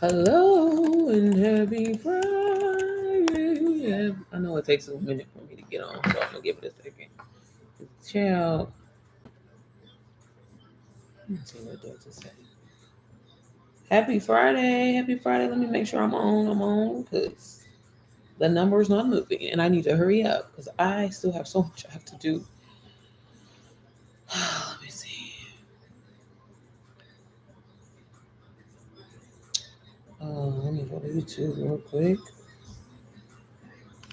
Hello and happy Friday. I know it takes a minute for me to get on, so I'm gonna give it a second. Ciao. Let's see what does it say. Happy Friday. Happy Friday. Let me make sure I'm on. I'm on because the number is not moving and I need to hurry up because I still have so much I have to do. Let me see. Let me go to YouTube real quick.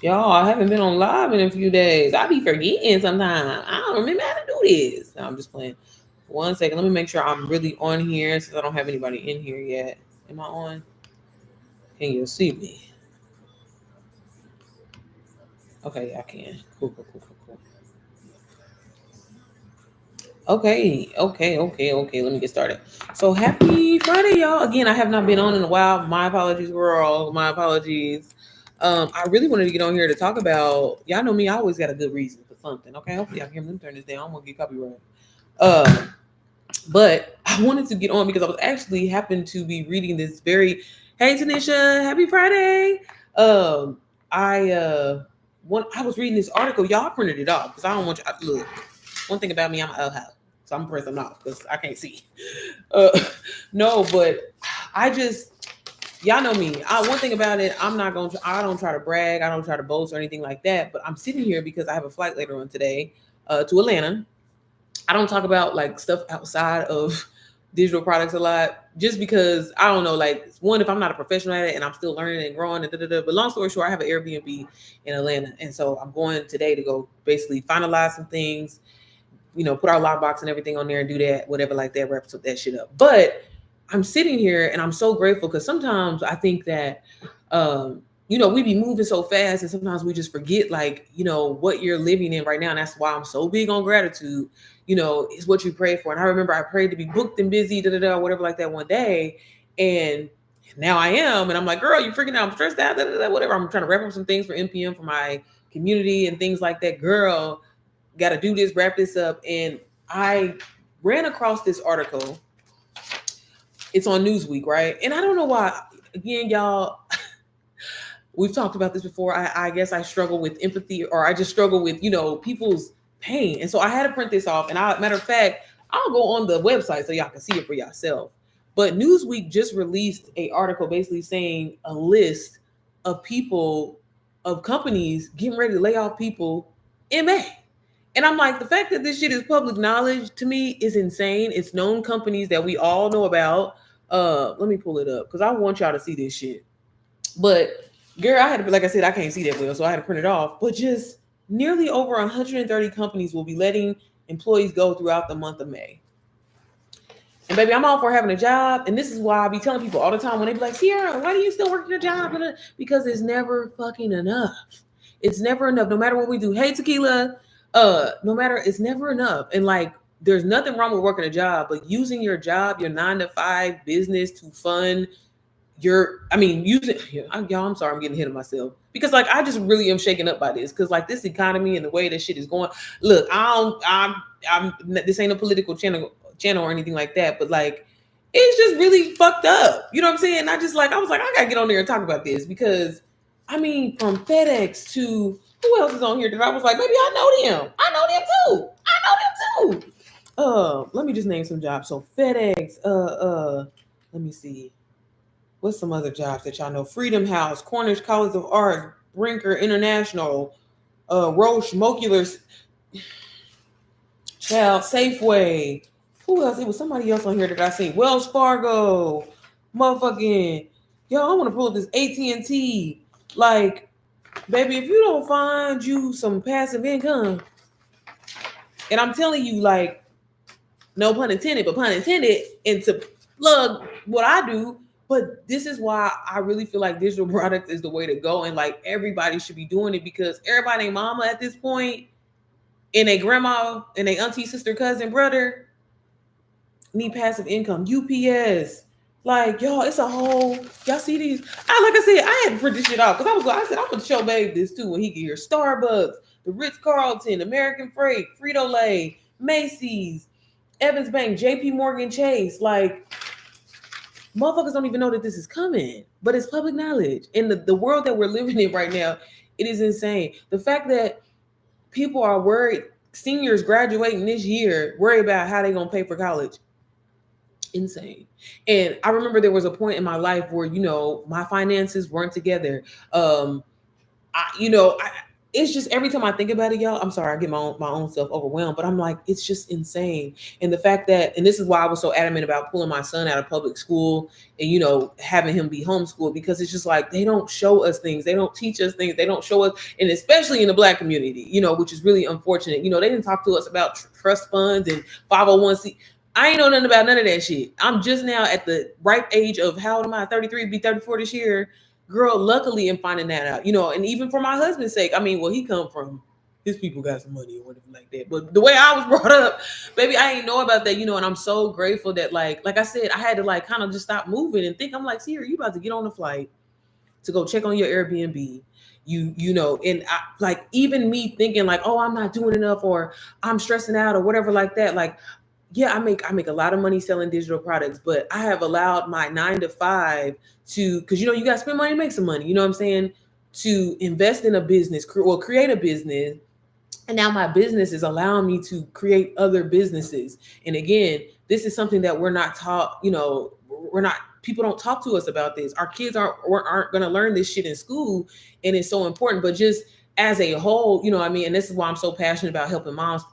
Y'all, I haven't been on live in a few days. I be forgetting sometimes. I don't remember how to do this. No, I'm just playing. 1 second. Let me make sure I'm really on here since I don't have anybody in here yet. Am I on? Can you see me? Okay, I can. Cool. Okay. Let me get started. So happy Friday, y'all. Again, I have not been on in a while. My apologies, girl. My apologies. I really wanted to get on here to talk about. Y'all know me. I always got a good reason for something. Okay, hopefully I can hear me. Let me turn this down. I'm gonna get copyright. But I wanted to get on because I was actually happened to be reading this very. Hey, Tanisha. Happy Friday. Um, I was reading this article. Y'all printed it off because I don't want you. Look, one thing about me, I'm an L house. So I'm pressing off because I can't see. Uh, no, but I just y'all know me. One thing about it, I don't try to brag. I don't try to boast or anything like that. But I'm sitting here because I have a flight later on today to Atlanta. I don't talk about like stuff outside of digital products a lot, just because I don't know. Like one, if I'm not a professional at it and I'm still learning and growing and da. But long story short, I have an Airbnb in Atlanta, and so I'm going today to go basically finalize some things, put our lockbox and everything on there and do that, whatever like that, wrap that shit up. But I'm sitting here and I'm so grateful because sometimes I think that, we be moving so fast and sometimes we just forget, like, what you're living in right now. And that's why I'm so big on gratitude, is what you pray for. And I remember I prayed to be booked and busy, whatever like that one day. And now I am. And I'm like, girl, you freaking out. I'm stressed out, whatever. I'm trying to wrap up some things for NPM for my community and things like that. Girl, got to do this, wrap this up. And I ran across this article. It's on Newsweek, right? And I don't know why. Again, y'all, we've talked about this before. I guess I struggle with empathy, or I just struggle with, people's pain. And so I had to print this off. And matter of fact, I'll go on the website so y'all can see it for yourself. But Newsweek just released an article basically saying a list of people, of companies getting ready to lay off people in May. And I'm like, the fact that this shit is public knowledge to me is insane. It's known companies that we all know about. Let me pull it up because I want y'all to see this shit. But girl, I had to, like I said, I can't see that well, so I had to print it off. But just nearly over 130 companies will be letting employees go throughout the month of May. And baby, I'm all for having a job. And this is why I be telling people all the time when they be like, Sierra, why do you still work your job? Because it's never fucking enough. It's never enough. No matter what we do. Hey, Tequila. No matter, it's never enough. And like, there's nothing wrong with working a job, but using your job, your 9 to 5 business to fund using, y'all, I'm sorry, I'm getting ahead of myself because like, I just really am shaken up by this. Cause like this economy and the way that shit is going, look, I'm this ain't a political channel or anything like that, but like, it's just really fucked up. You know what I'm saying? I was like, I gotta get on there and talk about this because from FedEx to who else is on here that I was like, maybe I know them. I know them too. Let me just name some jobs. So FedEx, let me see. What's some other jobs that y'all know? Freedom House, Cornish College of Art, Brinker International, Roche, Moculars, Child, Safeway. Who else? It was somebody else on here that I seen. Wells Fargo, motherfucking. Yo, I want to pull up this AT&T. Like, baby, if you don't find you some passive income, and I'm telling you, like, no pun intended, but pun intended, and to plug what I do. But this is why I really feel like digital product is the way to go. And like everybody should be doing it because everybody ain't mama at this point, and a grandma and a auntie, sister, cousin, brother need passive income. UPS. Like, y'all, it's a whole, y'all see these. Like I said, I had to print this shit off because I said, I'm going to show babe this too when he get here. Starbucks, the Ritz-Carlton, American Freight, Frito-Lay, Macy's, Evans Bank, JP Morgan Chase. Like, Motherfuckers don't even know that this is coming, but it's public knowledge. In the world that we're living in right now, it is insane. The fact that people are worried, seniors graduating this year, worry about how they're gonna pay for college. Insane. And I remember there was a point in my life where, my finances weren't together. I it's just every time I think about it, y'all, I'm sorry, I get my own self overwhelmed, but I'm like, it's just insane. And the fact that, and this is why I was so adamant about pulling my son out of public school and, having him be homeschooled, because it's just like, they don't show us things. They don't teach us things. They don't show us, and especially in the Black community, which is really unfortunate. They didn't talk to us about trust funds and 501c. I ain't know nothing about none of that shit. I'm just now at the ripe age of, how old am I? 33, be 34 this year. Girl, luckily I'm finding that out, and even for my husband's sake, he come from, his people got some money or whatever like that. But the way I was brought up, baby, I ain't know about that, and I'm so grateful that like I said, I had to like kind of just stop moving and think. I'm like, Sierra, you about to get on the flight to go check on your Airbnb. And I, like, even me thinking like, oh, I'm not doing enough, or I'm stressing out or whatever like that. Like, yeah, I make a lot of money selling digital products, but I have allowed my 9 to 5 to, because you got to spend money to make some money. You know what I'm saying? To invest in a business or create a business. And now my business is allowing me to create other businesses. And again, this is something that we're not taught. People don't talk to us about this. Our kids aren't going to learn this shit in school, and it's so important. But just as a whole, and this is why I'm so passionate about helping moms.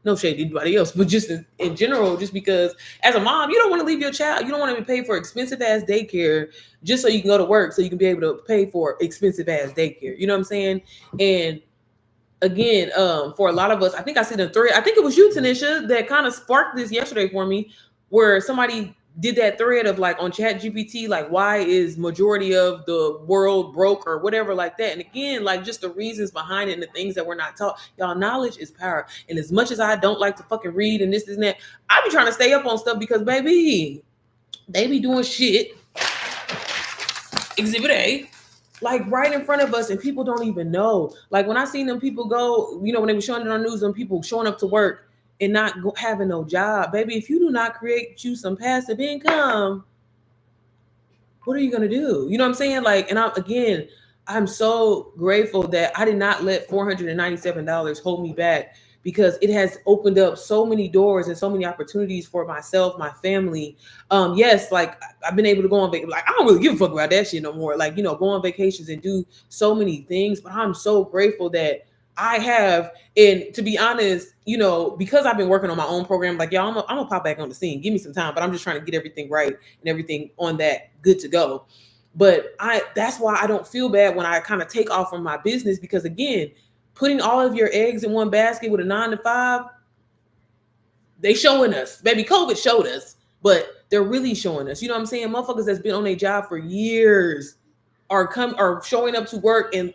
No shade to anybody else, but just in general, just because as a mom, you don't want to leave your child. You don't want to pay for expensive ass daycare just so you can go to work, so you can be able to pay for expensive ass daycare. You know what I'm saying? And again, for a lot of us, I think I see the thread. I think it was you, Tanisha, that kind of sparked this yesterday for me, where somebody did that thread of like on ChatGPT, like, why is majority of the world broke or whatever like that. And again, like, just the reasons behind it and the things that we're not taught. Y'all, knowledge is power. And as much as I don't like to fucking read and this and that, I be trying to stay up on stuff because, baby, they be doing shit. Exhibit A, like right in front of us, and people don't even know. Like when I seen them people go, when they were showing it on news, and people showing up to work and not having no job, baby, if you do not create you some passive income, what are you going to do? You know what I'm saying? Like, and I'm so grateful that I did not let $497 hold me back, because it has opened up so many doors and so many opportunities for myself, my family. Yes, like I've been able to go on vacation. Like, I don't really give a fuck about that shit no more. Like, go on vacations and do so many things. But I'm so grateful that I have, and to be honest, because I've been working on my own program, like, y'all, I'm gonna pop back on the scene. Give me some time, but I'm just trying to get everything right and everything on that good to go. But that's why I don't feel bad when I kind of take off from my business, because again, putting all of your eggs in one basket with a 9 to 5, they showing us, baby, COVID showed us, but they're really showing us, you know what I'm saying? Motherfuckers that's been on their job for years are showing up to work, and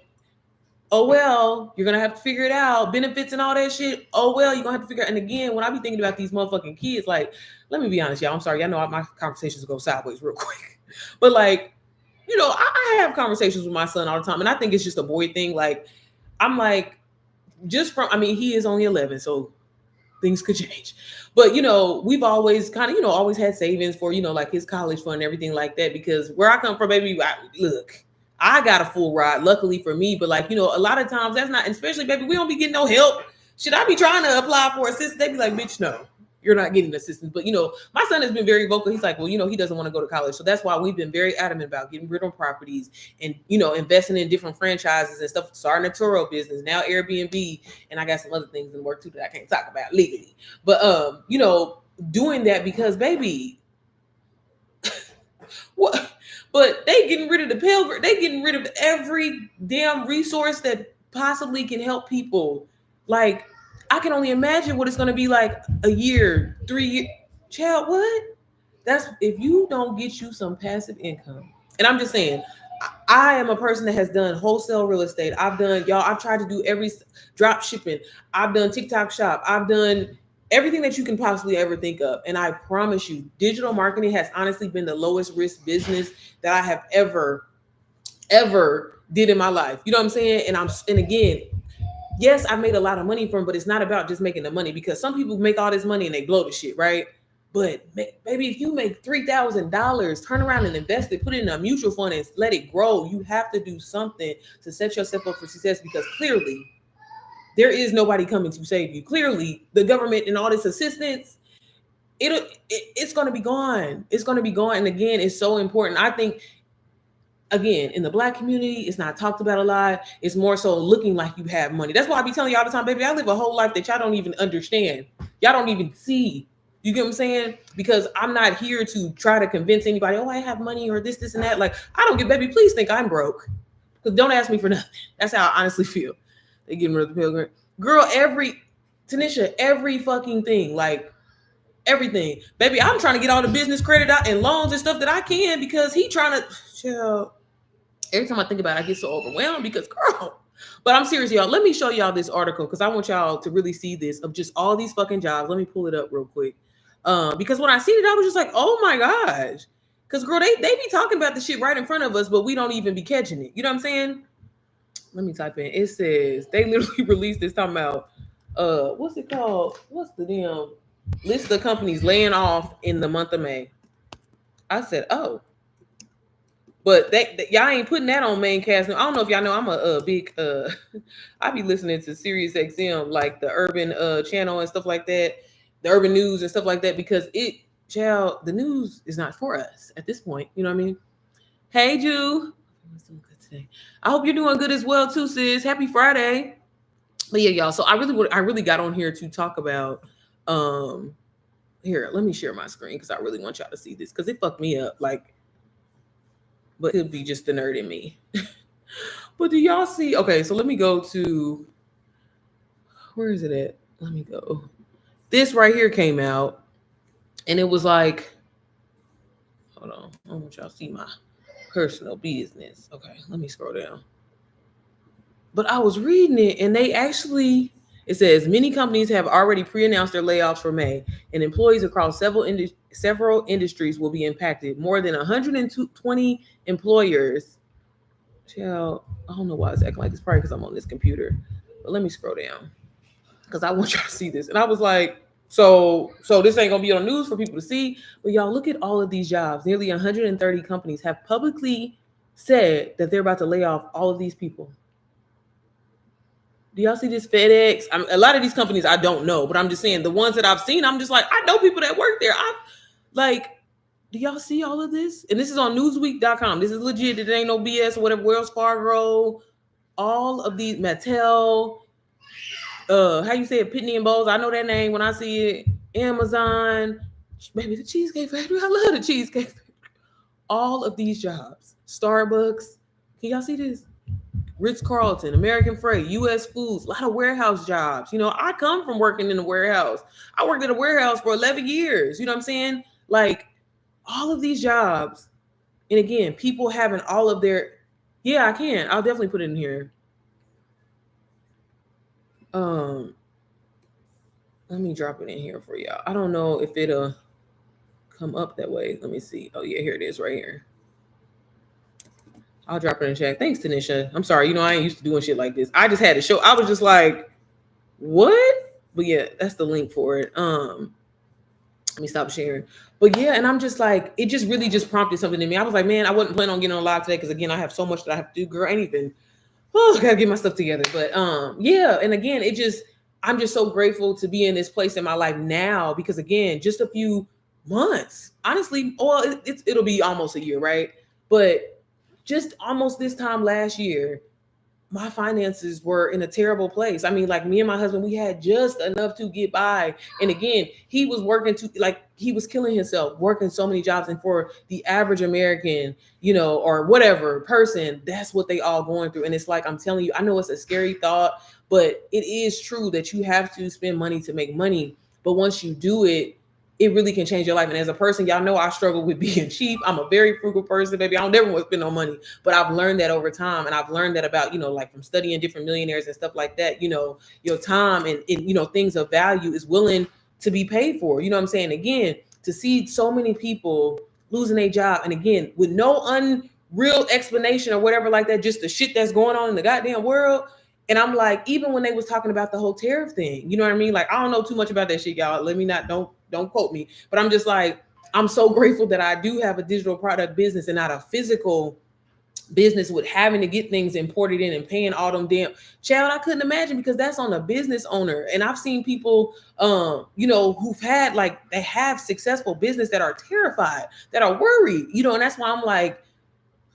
oh, well, you're going to have to figure it out. Benefits and all that shit. Oh, well, you're going to have to figure it out. And again, when I be thinking about these motherfucking kids, like, let me be honest, y'all. I'm sorry. Y'all know my conversations go sideways real quick. But like, I have conversations with my son all the time. And I think it's just a boy thing. Like, I'm like, he is only 11. So things could change. But, we've always kind of, always had savings for, like his college fund and everything like that. Because where I come from, baby, look, I got a full ride, luckily for me. But like, a lot of times that's not, especially, baby, we don't be getting no help. Should I be trying to apply for assistance? They be like, bitch, no, you're not getting assistance. But, my son has been very vocal. He's like, well, he doesn't want to go to college. So that's why we've been very adamant about getting rid of properties and, investing in different franchises and stuff, starting a Turo business, now Airbnb. And I got some other things in work too that I can't talk about legally. But, doing that because, baby, what? But they getting rid of the Pell Grant. They getting rid of every damn resource that possibly can help people. Like, I can only imagine what it's going to be like a year, 3 years. Child, what? That's if you don't get you some passive income. And I'm just saying, I am a person that has done wholesale real estate. I've tried to do every drop shipping. I've done TikTok shop. I've done everything that you can possibly ever think of. And I promise you, digital marketing has honestly been the lowest risk business that I have ever did in my life. You know what I'm saying? And again, yes, I made a lot of money from it, but it's not about just making the money, because some people make all this money and they blow the shit, right? But maybe if you make $3,000, turn around and invest it, put it in a mutual fund and let it grow. You have to do something to set yourself up for success, because clearly there is nobody coming to save you. Clearly, the government and all this assistance, it's going to be gone. It's going to be gone. And again, it's so important. I think, again, in the Black community, it's not talked about a lot. It's more so looking like you have money. That's why I be telling you all the time, baby, I live a whole life that y'all don't even understand. Y'all don't even see. You get what I'm saying? Because I'm not here to try to convince anybody, oh, I have money or this, and that. Like, I don't get, baby, please think I'm broke. Because don't ask me for nothing. That's how I honestly feel. They getting rid of the pilgrim. Girl, Tanisha, every fucking thing. Like, everything. Baby, I'm trying to get all the business credit out and loans and stuff that I can, because he trying to, chill. Every time I think about it, I get so overwhelmed because, girl. But I'm serious, y'all. Let me show y'all this article, because I want y'all to really see this, of just all these fucking jobs. Let me pull it up real quick. Because when I seen it, I was just like, oh my gosh. Because, girl, they be talking about the shit right in front of us, but we don't even be catching it. You know what I'm saying? Let me type in. It says, they literally released this talking about, what's it called? What's the damn list of companies laying off in the month of May? I said, oh. But y'all ain't putting that on main cast. I don't know if y'all know, I'm a big I be listening to Sirius XM, like the urban channel and stuff like that, the urban news and stuff like that, because the news is not for us at this point. You know what I mean? Hey, Ju. I hope you're doing good as well too, sis. Happy Friday. But yeah, y'all. So I really got on here to talk about here, let me share my screen, because I really want y'all to see this, because it fucked me up. Like, but it could be just the nerd in me. But do y'all see? Okay, so let me go to, where is it at? Let me go. This right here came out, and it was like, hold on, I don't want y'all to see my personal business. Okay, let me scroll down. But I was reading it, and they actually, it says many companies have already pre-announced their layoffs for May, and employees across several industries will be impacted. More than 120 employers. Child, I don't know why it's acting like this. Probably because I'm on this computer. But let me scroll down, because I want y'all to see this. And I was like, so this ain't gonna be on the news for people to see. But y'all, look at all of these jobs. Nearly 130 companies have publicly said that they're about to lay off all of these people. Do y'all see this? FedEx? A lot of these companies I don't know, but I'm just saying the ones that I've seen, I'm just like, I know people that work there. Do y'all see all of this? And this is on Newsweek.com. This is legit. It ain't no BS or whatever. Wells Fargo, all of these, Mattel, how you say it, Pitney and Bowes. I know that name when I see it. Amazon, maybe the Cheesecake Factory. I love the Cheesecake Factory. All of these jobs. Starbucks. Can y'all see this? Ritz-Carlton, American Freight, U.S. Foods, a lot of warehouse jobs. You know, I come from working in a warehouse. I worked at a warehouse for 11 years. You know what I'm saying? Like, all of these jobs. And again, people having all of their, yeah, I can. I'll definitely put it in here. Let me drop it in here for y'all. I don't know if it'll come up that way. Let me see. Oh yeah, here it is right here. I'll drop it in the chat. Thanks, Tanisha. I'm sorry. You know, I ain't used to doing shit like this. I just had to show. I was just like, what? But yeah, that's the link for it. Let me stop sharing. But yeah, and I'm just like, it just really just prompted something in me. I was like, man, I wasn't planning on getting on live today, because again, I have so much that I have to do. Girl, I ain't even, I gotta get my stuff together. But yeah, and again, I'm just so grateful to be in this place in my life now, because again, just a few months, honestly, well, it'll be almost a year, right? But just almost this time last year, my finances were in a terrible place. I mean, like, me and my husband, we had just enough to get by. And again, he was working he was killing himself, working so many jobs. And for the average American, you know, or whatever person, that's what they all going through. And it's like, I'm telling you, I know it's a scary thought, but it is true that you have to spend money to make money. But once you do it, it really can change your life. And as a person, y'all know I struggle with being cheap. I'm a very frugal person, baby. I don't never want to spend no money. But I've learned that over time. And I've learned that about, you know, like from studying different millionaires and stuff like that, you know, your time and you know, things of value is willing to be paid for. You know what I'm saying? Again, to see so many people losing their job, and again, with no unreal explanation or whatever like that, just the shit that's going on in the goddamn world. And I'm like, even when they was talking about the whole tariff thing, you know what I mean? Like, I don't know too much about that shit, y'all. Let me not, don't don't quote me, but I'm just like, I'm so grateful that I do have a digital product business and not a physical business with having to get things imported in and paying all them damn child. I couldn't imagine, because that's on a business owner. And I've seen people who've had, like, they have successful business that are terrified, that are worried, and that's why I'm like,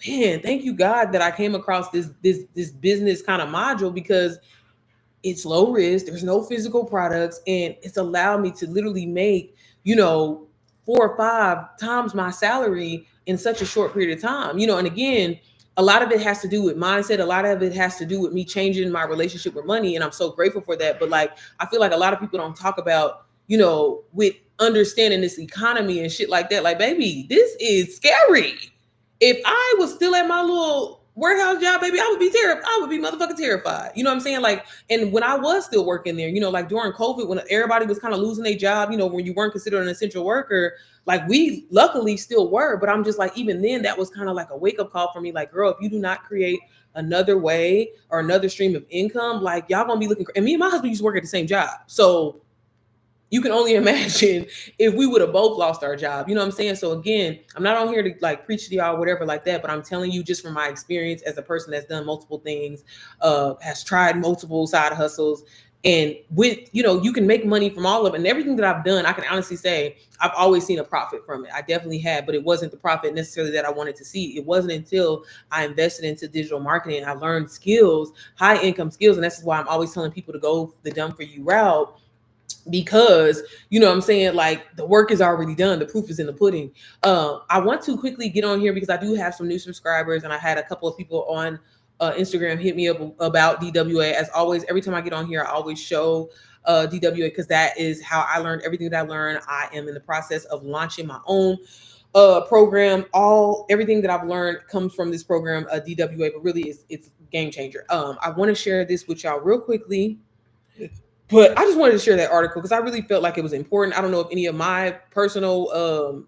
man, thank you God that I came across this business kind of module, because it's low risk, there's no physical products, and it's allowed me to literally make 4 or 5 times my salary in such a short period of time. And again, a lot of it has to do with mindset. A lot of it has to do with me changing my relationship with money, and I'm so grateful for that. But like, I feel like a lot of people don't talk about, with understanding this economy and shit like that. Like, baby, this is scary. If I was still at my little warehouse job, baby, I would be terrified. I would be motherfucking terrified. You know what I'm saying? Like, and when I was still working there, like during COVID, when everybody was kind of losing their job, when you weren't considered an essential worker, like, we luckily still were. But I'm just like, even then, that was kind of like a wake up call for me. Like, girl, if you do not create another way or another stream of income, like, y'all gonna be looking. And me and my husband used to work at the same job, so you can only imagine if we would have both lost our job. You know what I'm saying? So again, I'm not on here to like preach to y'all, whatever like that, but I'm telling you just from my experience as a person that's done multiple things, has tried multiple side hustles. And with, you can make money from all of it. And everything that I've done, I can honestly say I've always seen a profit from it. I definitely had, but it wasn't the profit necessarily that I wanted to see. It wasn't until I invested into digital marketing, I learned skills, high income skills. And that's why I'm always telling people to go the done for you route, because what I'm saying, like, the work is already done, the proof is in the pudding. I want to quickly get on here because I do have some new subscribers, and I had a couple of people on Instagram hit me up about DWA. As always, every time I get on here, I always show DWA, because that is how I learned everything that I learned. I am in the process of launching my own program. Everything that I've learned comes from this program, DWA, but really it's game changer. I want to share this with y'all real quickly. But I just wanted to share that article because I really felt like it was important. I don't know if any of my personal,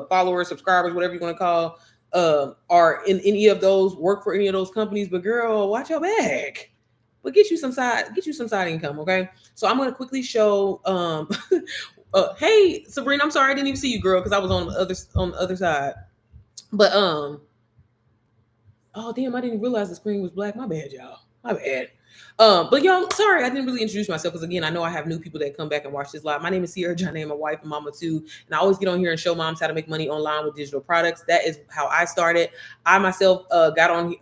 followers, subscribers, whatever you want to call, are in any of those, work for any of those companies. But girl, watch your back. But get you some side income, okay? So I'm gonna quickly show. Hey, Sabrina, I'm sorry I didn't even see you, girl, because I was on the other side. But oh damn, I didn't realize the screen was black. My bad, y'all. My bad. But y'all, sorry, I didn't really introduce myself because again, I know I have new people that come back and watch this live. My name is Sierra Johnny, my wife and mama too, and I always get on here and show moms how to make money online with digital products. That is how I started. I myself got on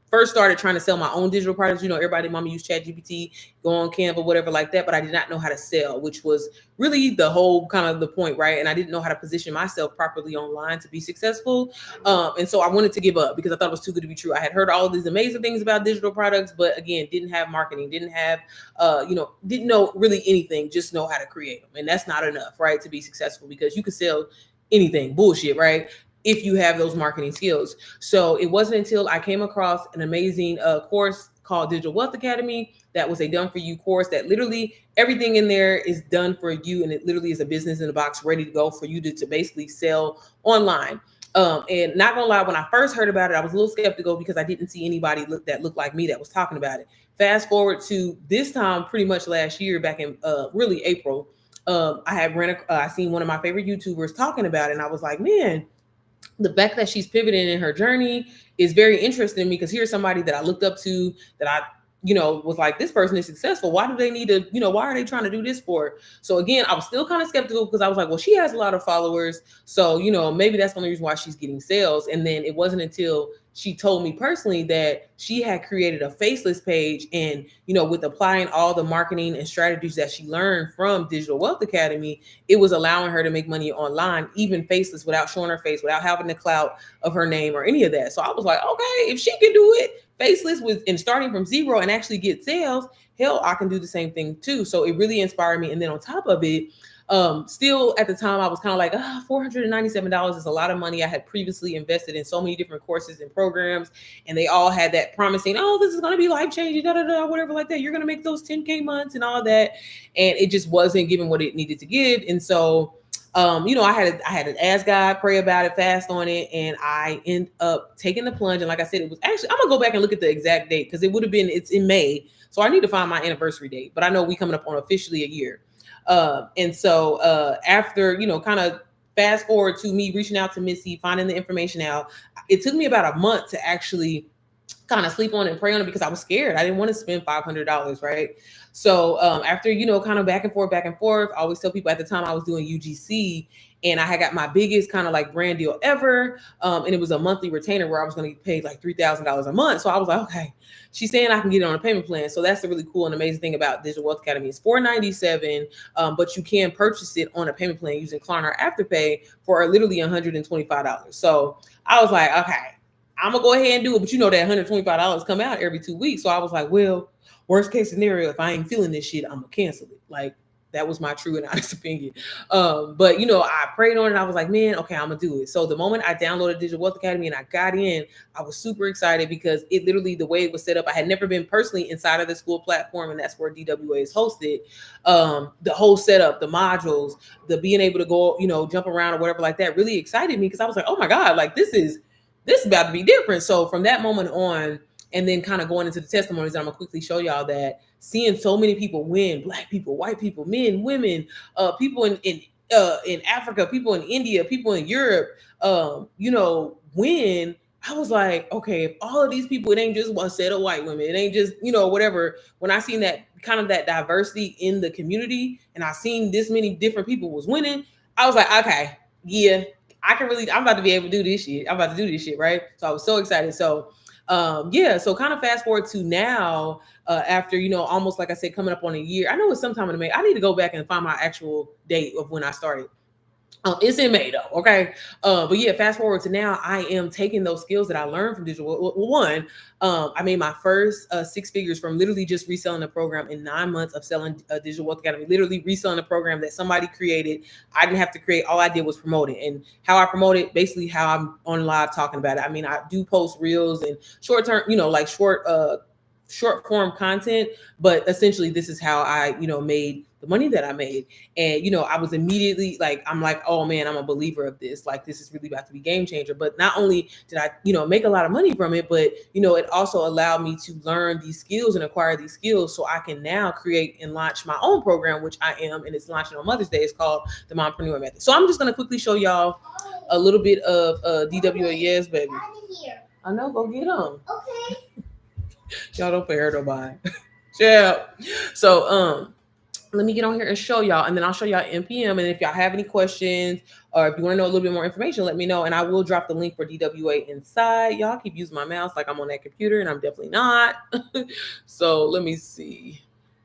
first started trying to sell my own digital products. Everybody, mama use ChatGPT, go on Canva, whatever like that, but I did not know how to sell, which was really the whole kind of the point, right? And I didn't know how to position myself properly online to be successful. And so I wanted to give up because I thought it was too good to be true. I had heard all of these amazing things about digital products, but again, didn't have marketing, didn't have, didn't know really anything, just know how to create them. And that's not enough, right? To be successful, because you can sell anything, bullshit, right? If you have those marketing skills. So it wasn't until I came across an amazing course called Digital Wealth Academy. That was a done for you course that literally everything in there is done for you. And it literally is a business in a box ready to go for you to basically sell online. And not gonna lie, when I first heard about it, I was a little skeptical because I didn't see anybody that looked like me that was talking about it. Fast forward to this time, pretty much last year, back in really April, I had I seen one of my favorite YouTubers talking about it. And I was like, man, the fact that she's pivoting in her journey is very interesting to me, because here's somebody that I looked up to, that I, was like, this person is successful. Why do they need to, why are they trying to do this for? So again, I was still kind of skeptical because I was like, well, she has a lot of followers. So, maybe that's the only reason why she's getting sales. And then it wasn't until she told me personally that she had created a faceless page, and, with applying all the marketing and strategies that she learned from Digital Wealth Academy, it was allowing her to make money online, even faceless, without showing her face, without having the clout of her name or any of that. So I was like, okay, if she can do it faceless and starting from zero and actually get sales, hell, I can do the same thing too. So it really inspired me. And then on top of it, still at the time, I was kind of like, $497 is a lot of money. I had previously invested in so many different courses and programs, and they all had that promising, oh, this is going to be life changing, whatever like that. You're going to make those 10K months and all that. And it just wasn't giving what it needed to give. And so, I had to ask God, pray about it, fast on it, and I end up taking the plunge. And like I said, it was actually, I'm gonna go back and look at the exact date because it's in May. So I need to find my anniversary date, but I know we coming up on officially a year. And so after, kind of fast forward to me reaching out to Missy, finding the information out, it took me about a month to actually kind of sleep on it and pray on it because I was scared. I didn't want to spend $500, right? So after, kind of back and forth, I always tell people at the time I was doing UGC and I had got my biggest kind of like brand deal ever. And it was a monthly retainer where I was going to get paid like $3,000 a month. So I was like, okay, she's saying I can get it on a payment plan. So that's the really cool and amazing thing about Digital Wealth Academy. It's $497, but you can purchase it on a payment plan using Klarna Afterpay for literally $125. So I was like, okay, I'm gonna go ahead and do it, but that $125 come out every 2 weeks. So I was like, well, worst case scenario, if I ain't feeling this shit, I'm gonna cancel it. Like that was my true and honest opinion. But I prayed on it. I was like, man, okay, I'm gonna do it. So the moment I downloaded Digital Wealth Academy and I got in, I was super excited because it literally, the way it was set up, I had never been personally inside of the school platform, and that's where DWA is hosted. The whole setup, the modules, the being able to go, jump around or whatever like that, really excited me because I was like, oh my God, like this is about to be different. So from that moment on, and then kind of going into the testimonies, I'm gonna quickly show y'all that seeing so many people win, Black people, white people, men, women, people in Africa, people in India, people in Europe, win. I was like, okay, if all of these people, it ain't just one set of white women, it ain't just, whatever. When I seen that kind of that diversity in the community and I seen this many different people was winning, I was like, okay, yeah, I'm about to be able to do this shit. I'm about to do this shit, right? So I was so excited. So so kind of fast forward to now, after, almost like I said, coming up on a year. I know it's sometime in May. I need to go back and find my actual date of when I started. It's in May though, okay? But yeah, fast forward to now, I am taking those skills that I learned from digital. One, I made my first 6 figures from literally just reselling the program in 9 months of selling Digital Wealth Academy, literally reselling a program that somebody created. I didn't have to create. All I did was promote it. And how I promote it, basically how I'm on live talking about it. I mean, I do post reels and short-term, like short form content, but essentially this is how I, made the money that I made. And, I was immediately like, I'm like, oh man, I'm a believer of this. Like, this is really about to be game changer. But not only did I, make a lot of money from it, but, it also allowed me to learn these skills and acquire these skills so I can now create and launch my own program, which I am, and it's launching on Mother's Day. It's called the Mompreneur Method. So I'm just going to quickly show y'all a little bit of DWA. Yes, baby. I know, go get them. Okay. Y'all don't pay her no mind. Yeah. So let me get on here and show y'all, and then I'll show y'all NPM. And if y'all have any questions or if you want to know a little bit more information, let me know, and I will drop the link for DWA inside. Y'all keep using my mouse like I'm on that computer, and I'm definitely not. So let me see.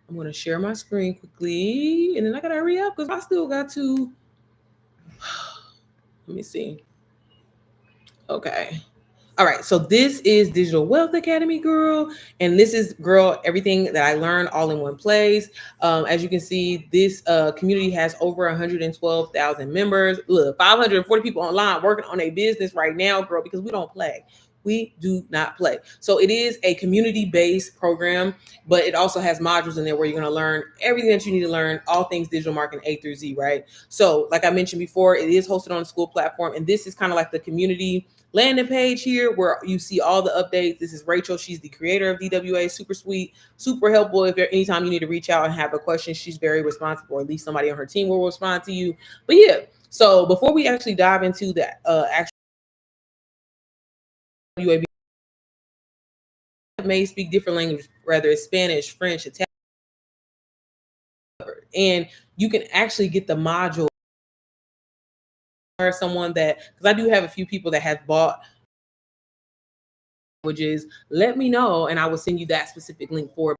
I'm gonna share my screen quickly, and then I gotta hurry up because I still got to. Let me see. Okay. All right, so this is Digital Wealth Academy, girl. And this is, girl, everything that I learned all in one place. As you can see, this community has over 112,000 members. Look, 540 people online working on a business right now, girl, because we don't play. We do not play. So it is a community-based program, but it also has modules in there where you're going to learn everything that you need to learn, all things digital marketing A through Z, right? So like I mentioned before, it is hosted on the school platform, and this is kind of like the community landing page here where you see all the updates. This is Rachel. She's the creator of DWA. Super sweet, super helpful. If anytime you need to reach out and have a question, she's very responsive, or at least somebody on her team will respond to you. But yeah, so before we actually dive into the actual DWA, may speak different languages, whether it's Spanish, French, Italian, and you can actually get the module. Or someone that, because I do have a few people that have bought languages, let me know and I will send you that specific link for it.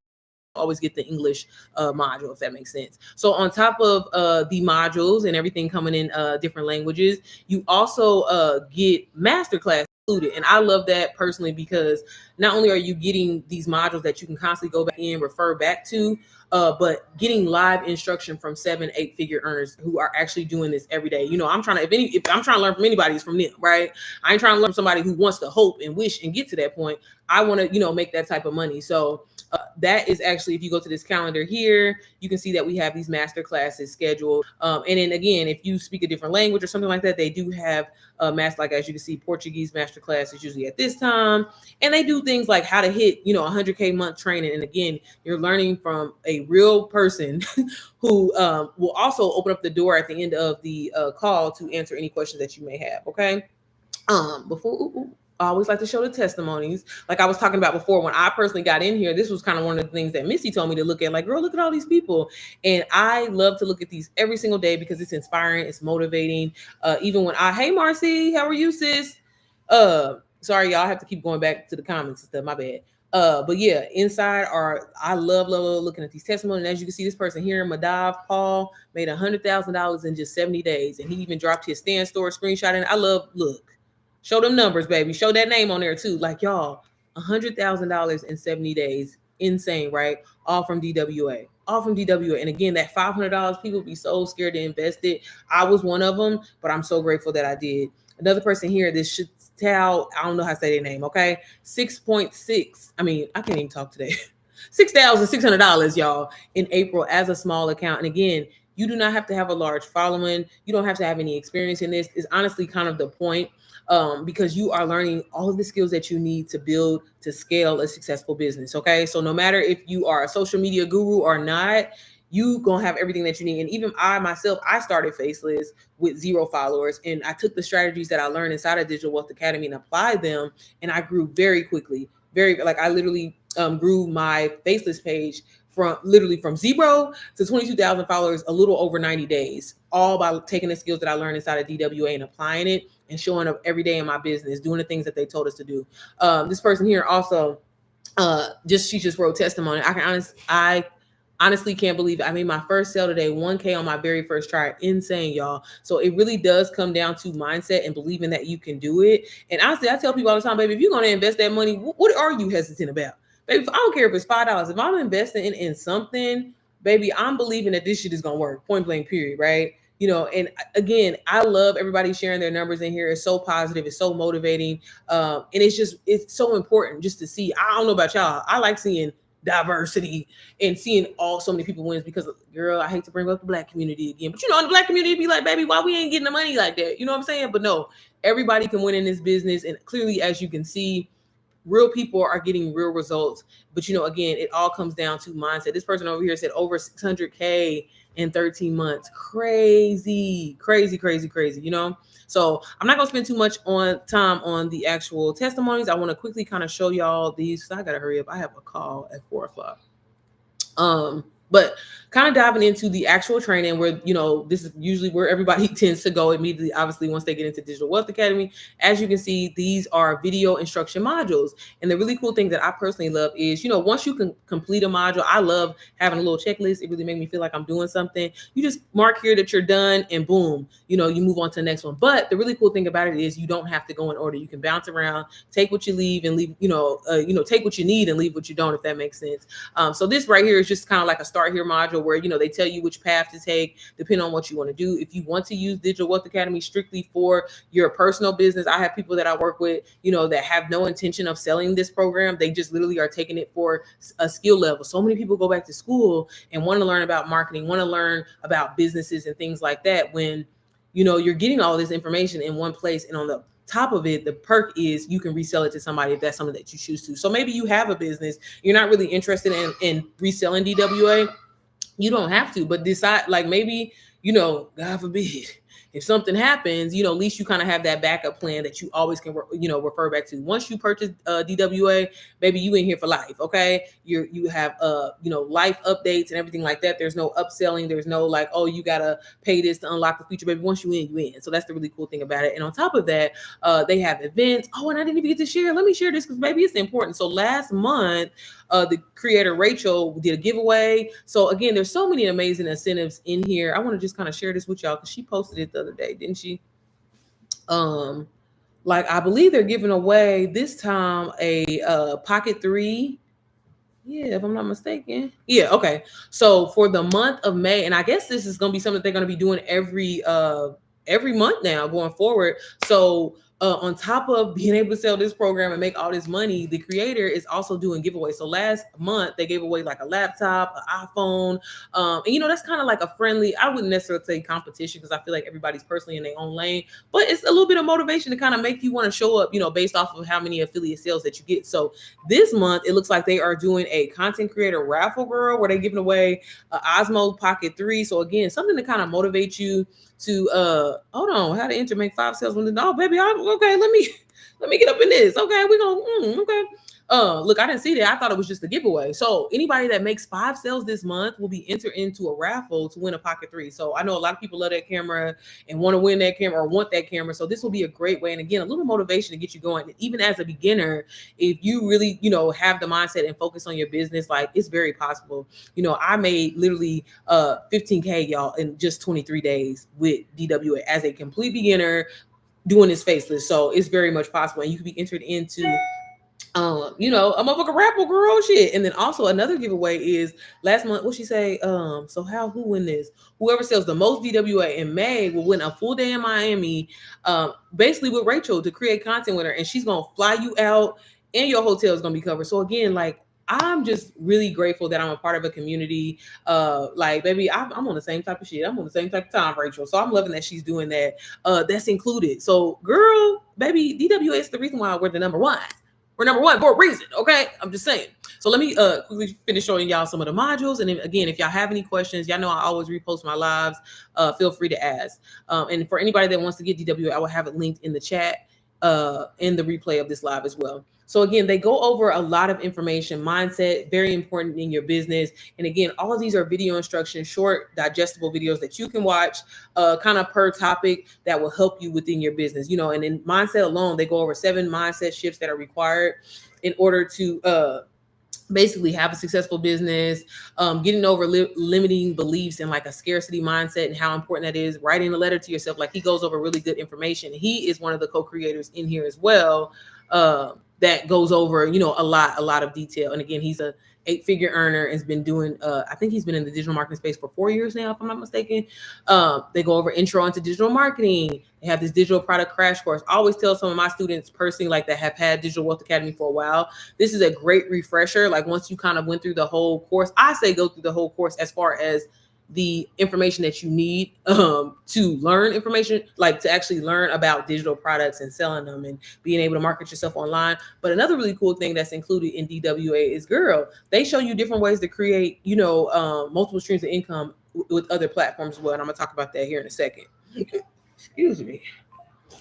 Always get the English module, if that makes sense. So on top of the modules and everything coming in different languages, you also get masterclass included. And I love that personally because not only are you getting these modules that you can constantly go back in, refer back to, but getting live instruction from 7-8 figure earners who are actually doing this every day. I'm trying to, if I'm trying to learn from anybody, it's from them, right? I ain't trying to learn from somebody who wants to hope and wish and get to that point. I want to, make that type of money. So that is actually, if you go to this calendar here, you can see that we have these master classes scheduled. And then again, if you speak a different language or something like that, they do have master, like as you can see, Portuguese master classes usually at this time. And they do things like how to hit, 100K month training. And again, you're learning from a real person who will also open up the door at the end of the call to answer any questions that you may have. Okay. I always like to show the testimonies. Like I was talking about before, when I personally got in here, this was kind of one of the things that Missy told me to look at. Like, girl, look at all these people. And I love to look at these every single day because it's inspiring, it's motivating. Even when hey Marcy, how are you, sis? Sorry, y'all, I have to keep going back to the comments and stuff. My bad. But yeah, inside I love looking at these testimonies. And as you can see, this person here, Madav Paul, made $100,000 in just 70 days. And he even dropped his Stand Store screenshot. And I love, look. Show them numbers, baby. Show that name on there too. Like y'all, $100,000 in 70 days. Insane, right? All from DWA. All from DWA. And again, that $500, people be so scared to invest it. I was one of them, but I'm so grateful that I did. Another person here, this Chital, I don't know how to say their name, okay? 6.6. I mean, I can't even talk today. $6,600, y'all, in April as a small account. And again, you do not have to have a large following. You don't have to have any experience in this. It's honestly kind of the point. Because you are learning all of the skills that you need to build, to scale a successful business. Okay. So no matter if you are a social media guru or not, you gonna have everything that you need. And even I myself, I started Faceless with 0 followers, and I took the strategies that I learned inside of Digital Wealth Academy and applied them. And I grew very quickly, I literally grew my Faceless page from 0 to 22,000 followers, a little over 90 days, all by taking the skills that I learned inside of DWA and applying it and showing up every day in my business, doing the things that they told us to do. This person here also, she just wrote testimony. I honestly can't believe it. I made my first sale today, 1K on my very first try. Insane, y'all. So it really does come down to mindset and believing that you can do it. And honestly, I tell people all the time, baby, if you're going to invest that money, what are you hesitant about? Baby, I don't care if it's $5. If I'm investing in something, baby, I'm believing that this shit is going to work. Point blank, period, right? And again, I love everybody sharing their numbers in here. It's so positive. It's so motivating. And it's so important just to see. I don't know about y'all. I like seeing diversity and seeing so many people wins because, girl, I hate to bring up the Black community again. But, in the Black community, be like, baby, why we ain't getting the money like that? You know what I'm saying? But no, everybody can win in this business. And clearly, as you can see, real people are getting real results. But, again, it all comes down to mindset. This person over here said over 600K in 13 months. Crazy. So I'm not going to spend too much time on the actual testimonies. I want to quickly kind of show y'all these. I got to hurry up. I have a call at 4:00. But kind of diving into the actual training where, this is usually where everybody tends to go immediately, obviously, once they get into Digital Wealth Academy. As you can see, these are video instruction modules. And the really cool thing that I personally love is, once you can complete a module, I love having a little checklist. It really makes me feel like I'm doing something. You just mark here that you're done and boom, you move on to the next one. But the really cool thing about it is you don't have to go in order. You can bounce around, take what you leave and leave, take what you need and leave what you don't, if that makes sense. So this right here is just kind of like a start here module where they tell you which path to take depending on what you want to do. If you want to use Digital Wealth Academy strictly for your personal business, I have people that I work with that have no intention of selling this program. They just literally are taking it for a skill level. So many people go back to school and want to learn about marketing, want to learn about businesses and things like that, when you're getting all this information in one place, and on the top of it, the perk is you can resell it to somebody if that's something that you choose to. So maybe you have a business, you're not really interested in reselling DWA. You don't have to, but decide, like, maybe, God forbid, if something happens, at least you kind of have that backup plan that you always can, refer back to. Once you purchase DWA, baby, you in here for life. Okay. You have, life updates and everything like that. There's no upselling. There's no like, oh, you got to pay this to unlock the feature, baby. Once you in. So that's the really cool thing about it. And on top of that, they have events. Oh, and I didn't even get to share. Let me share this because maybe it's important. So last month, the creator Rachel did a giveaway. So again, there's so many amazing incentives in here. I want to just kind of share this with y'all because she posted it the other day, didn't she? I believe they're giving away this time a Pocket 3. Yeah, if I'm not mistaken. Yeah, okay. So for the month of May, and I guess this is going to be something that they're going to be doing every month now going forward. So On top of being able to sell this program and make all this money, the creator is also doing giveaways. So last month they gave away like a laptop, an iPhone, and that's kind of like a friendly. I wouldn't necessarily say competition because I feel like everybody's personally in their own lane, but it's a little bit of motivation to kind of make you want to show up, based off of how many affiliate sales that you get. So this month it looks like they are doing a content creator raffle, girl, where they're giving away Osmo Pocket 3. So again, something to kind of motivate you to hold on, how to enter make 5 sales when baby, okay, let me get up in this. Okay, we're gonna okay. Look, I didn't see that. I thought it was just a giveaway. So anybody that makes 5 sales this month will be entered into a raffle to win a Pocket 3. So I know a lot of people love that camera and want to win that camera or want that camera. So this will be a great way. And again, a little motivation to get you going. Even as a beginner, if you really, have the mindset and focus on your business, like it's very possible. I made literally 15K, y'all, in just 23 days with DWA as a complete beginner doing this faceless. So it's very much possible. And you can be entered into a motherfucker raffle, girl, shit. And then also another giveaway is last month, what she say? Who win this? Whoever sells the most DWA in May will win a full day in Miami, basically with Rachel to create content with her. And she's going to fly you out and your hotel is going to be covered. So again, like, I'm just really grateful that I'm a part of a community. Baby, I'm on the same type of shit. I'm on the same type of time, Rachel. So I'm loving that she's doing that. That's included. So girl, baby, DWA is the reason why we're the number one. We're number one for a reason, okay? I'm just saying. So let me quickly finish showing y'all some of the modules. And then again, if y'all have any questions, y'all know I always repost my lives. Feel free to ask. And for anybody that wants to get DWA, I will have it linked in the chat in the replay of this live as well. So again, they go over a lot of information, mindset, very important in your business. And again, all of these are video instructions, short, digestible videos that you can watch kind of per topic that will help you within your business. And in mindset alone, they go over 7 mindset shifts that are required in order to basically have a successful business, getting over limiting beliefs and like a scarcity mindset and how important that is, writing a letter to yourself. Like he goes over really good information. He is one of the co-creators in here as well. That goes over, a lot of detail. And again, he's a 8-figure earner, has been doing, I think he's been in the digital marketing space for 4 years now, if I'm not mistaken. They go over intro into digital marketing. They have this digital product crash course. I always tell some of my students personally, like that have had Digital Wealth Academy for a while, this is a great refresher. Like once you kind of went through the whole course, I say go through the whole course as far as the information that you need to learn information, like to actually learn about digital products and selling them and being able to market yourself online. But another really cool thing that's included in DWA is, girl, they show you different ways to create, multiple streams of income with other platforms as well. And I'm gonna talk about that here in a second. Excuse me.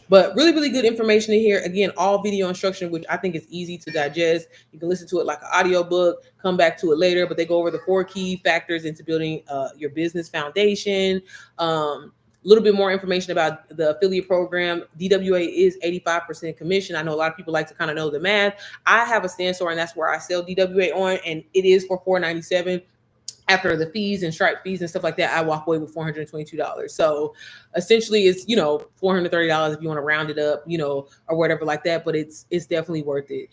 But really, really good information in here. Again, all video instruction, which I think is easy to digest. You can listen to it like an audio book, come back to it later, but they go over the 4 key factors into building your business foundation. A little bit more information about the affiliate program. DWA is 85% commission. I know a lot of people like to kind of know the math. I have a Stand Store, and that's where I sell DWA on, and it is for $497. After the fees and Stripe fees and stuff like that, I walk away with $422. So essentially it's, $430 if you want to round it up, or whatever like that, but it's definitely worth it.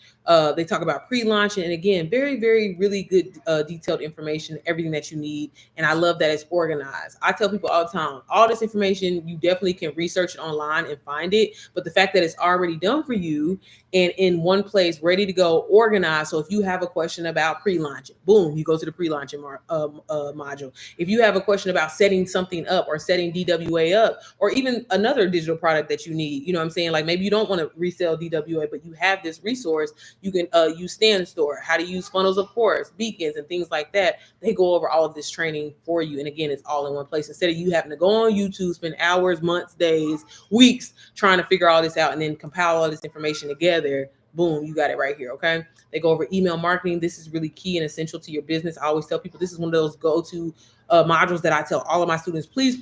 They talk about pre-launching, and again, very, very, really good detailed information, everything that you need. And I love that it's organized. I tell people all the time, all this information, you definitely can research it online and find it, but the fact that it's already done for you and in one place, ready to go, organized. So if you have a question about pre-launching, boom, you go to the pre-launching module. If you have a question about setting something up or setting DWA up, or even another digital product that you need, you know what I'm saying? Like maybe you don't want to resell DWA, but you have this resource, you can use Stand Store, how to use funnels, of course, beacons and things like that. They go over all of this training for you. And again, it's all in one place. Instead of you having to go on YouTube, spend hours, months, days, weeks trying to figure all this out and then compile all this information together, boom, you got it right here. Okay. They go over email marketing. This is really key and essential to your business. I always tell people this is one of those go-to modules that I tell all of my students, please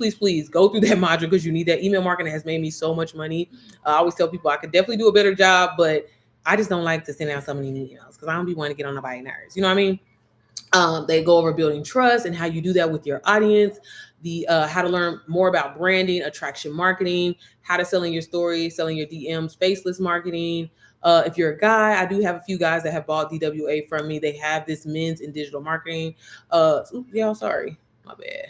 go through that module because you need that. Email marketing has made me so much money. I always tell people I could definitely do a better job, but I just don't like to send out so many emails because I don't be wanting to get on nobody's nerves. You know what I mean? They go over building trust and how you do that with your audience, the how to learn more about branding, attraction marketing, how to sell in your stories, selling your DMs, faceless marketing. If you're a guy, I do have a few guys that have bought DWA from me. They have this men's in digital marketing. Sorry, my bad.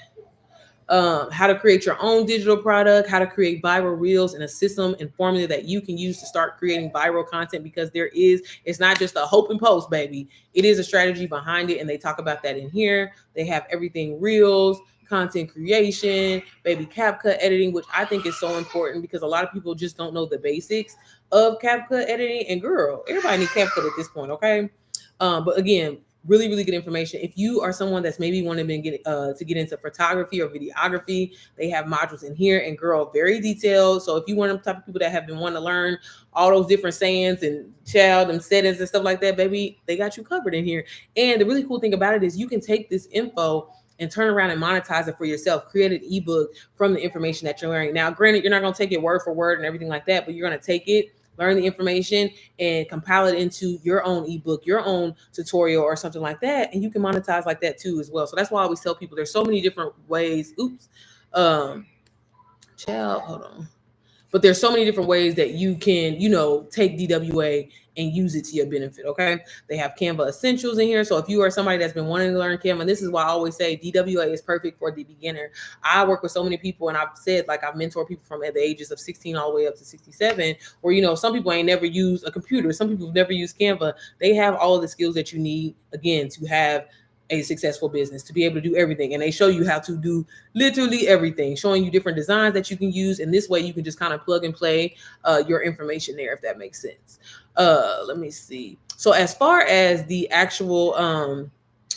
how to create your own digital product, how to create viral reels, and a system and formula that you can use to start creating viral content, because it's not just a hope and post, baby. It is a strategy behind it. And they talk about that in here. They have everything reels, content creation, baby, CapCut editing, which I think is so important because a lot of people just don't know the basics of CapCut editing. And girl, everybody needs CapCut at this point, okay? But again, really, really good information. If you are someone that's maybe wanting to get into photography or videography, they have modules in here, and girl, very detailed. So if you want the type of people that have been wanting to learn all those different sayings and child and settings and stuff like that, baby, they got you covered in here. And the really cool thing about it is you can take this info and turn around and monetize it for yourself. Create an ebook from the information that you're learning. Now, granted, you're not going to take it word for word and everything like that, but you're going to take it, learn the information, and compile it into your own ebook, your own tutorial or something like that. And you can monetize like that too as well. So that's why I always tell people there's so many different ways. Child, hold on. But there's so many different ways that you can, take DWA and use it to your benefit, okay? They have Canva Essentials in here. So if you are somebody that's been wanting to learn Canva, this is why I always say DWA is perfect for the beginner. I work with so many people, and I've said, like, I've mentored people from the ages of 16 all the way up to 67, where, some people ain't never used a computer. Some people have never used Canva. They have all of the skills that you need, again, to have a successful business, to be able to do everything. And they show you how to do literally everything, showing you different designs that you can use. And this way you can just kind of plug and play your information there, if that makes sense. Let me see. So as far as the actual,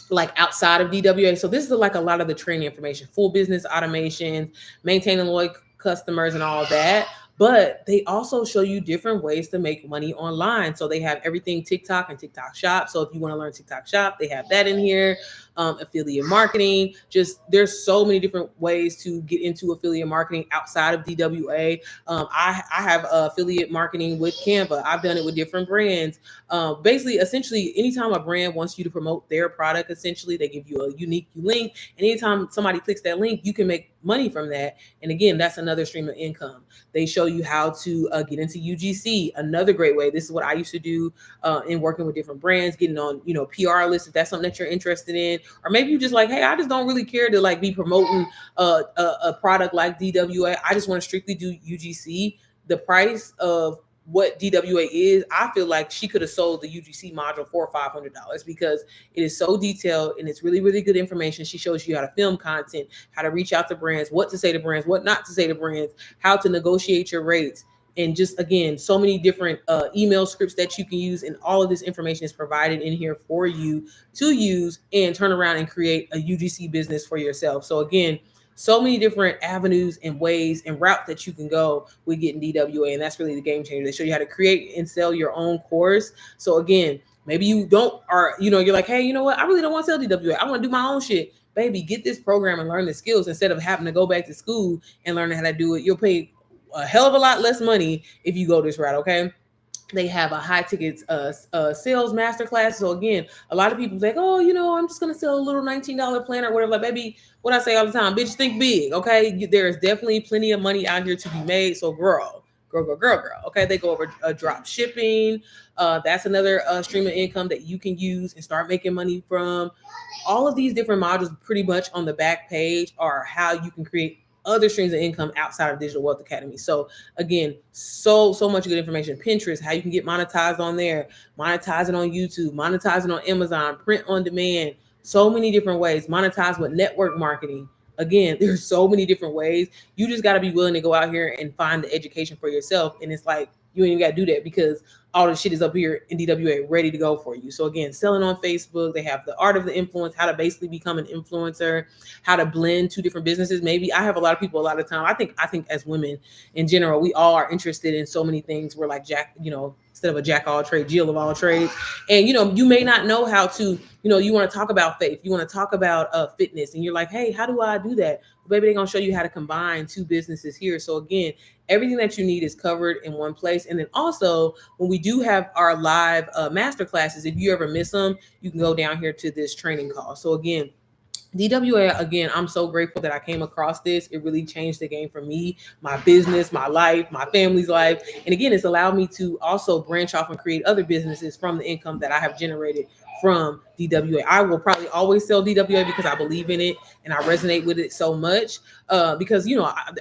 like outside of DWA, so this is like a lot of the training information, full business automations, maintaining loyal customers and all that. But they also show you different ways to make money online. So they have everything TikTok and TikTok Shop. So if you want to learn TikTok Shop, they have that in here. Affiliate marketing. There's so many different ways to get into affiliate marketing outside of DWA. I have affiliate marketing with Canva. I've done it with different brands. Essentially, anytime a brand wants you to promote their product, essentially, they give you a unique link. And anytime somebody clicks that link, you can make money from that. And again, that's another stream of income. They show you how to get into UGC, another great way. This is what I used to do in working with different brands, getting on, PR lists, if that's something that you're interested in. Or maybe you just like, hey, I just don't really care to like be promoting a product like DWA. I just want to strictly do UGC. The price of what DWA is, I feel like she could have sold the UGC module for $500 because it is so detailed and it's really, really good information. She shows you how to film content, how to reach out to brands, what to say to brands, what not to say to brands, how to negotiate your rates. And just, again, so many different email scripts that you can use. And all of this information is provided in here for you to use and turn around and create a UGC business for yourself. So again, so many different avenues and ways and routes that you can go with getting DWA. And that's really the game changer. They show you how to create and sell your own course. So again, maybe you don't, or, you're like, hey, you know what? I really don't want to sell DWA. I want to do my own shit. Baby, get this program and learn the skills instead of having to go back to school and learn how to do it. You'll pay a hell of a lot less money if you go this route, okay? They have a high ticket sales masterclass. So again, a lot of people think, oh, I'm just going to sell a little $19 plan or whatever. Like, baby, what I say all the time, bitch, think big, okay? There is definitely plenty of money out here to be made. So girl. Okay, they go over drop shipping. That's another stream of income that you can use and start making money from. All of these different modules pretty much on the back page are how you can create other streams of income outside of Digital Wealth Academy. So again, so much good information. Pinterest, how you can get monetized on there, monetizing on YouTube, monetizing on Amazon, print on demand, so many different ways. Monetize with network marketing. Again, there's so many different ways. You just got to be willing to go out here and find the education for yourself. And it's like, you ain't even got to do that because all the shit is up here in DWA ready to go for you. So again, selling on Facebook, they have the art of the influence, how to basically become an influencer, how to blend two different businesses. Maybe I have a lot of people a lot of time. I think as women in general, we all are interested in so many things. We're like instead of a jack all trade, Jill of all trades. And, you may not know how to, you want to talk about faith. You want to talk about fitness. And you're like, hey, how do I do that? Maybe they're going to show you how to combine two businesses here. So again, everything that you need is covered in one place. And then also when we do have our live master classes, if you ever miss them, you can go down here to this training call. So again, DWA, again, I'm so grateful that I came across this. It really changed the game for me, my business, my life, my family's life. And again, it's allowed me to also branch off and create other businesses from the income that I have generated from DWA. I will probably always sell DWA because I believe in it and I resonate with it so much. Because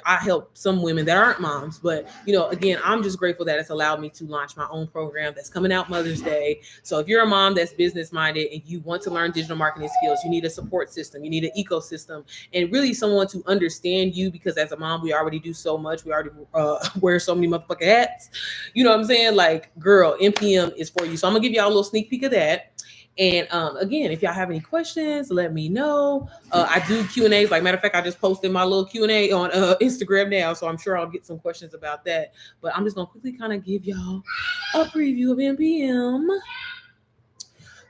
I help some women that aren't moms, but again, I'm just grateful that it's allowed me to launch my own program that's coming out Mother's Day. So if you're a mom that's business minded and you want to learn digital marketing skills, you need a support system, you need an ecosystem, and really someone to understand you, because as a mom, we already do so much. We already wear so many motherfucking hats. You know what I'm saying? Like, girl, NPM is for you. So I'm gonna give y'all a little sneak peek of that. And again, if y'all have any questions, let me know. I do Q&As. Like, matter of fact, I just posted my little Q&A on Instagram now, so I'm sure I'll get some questions about that. But I'm just gonna quickly kind of give y'all a preview of NPM.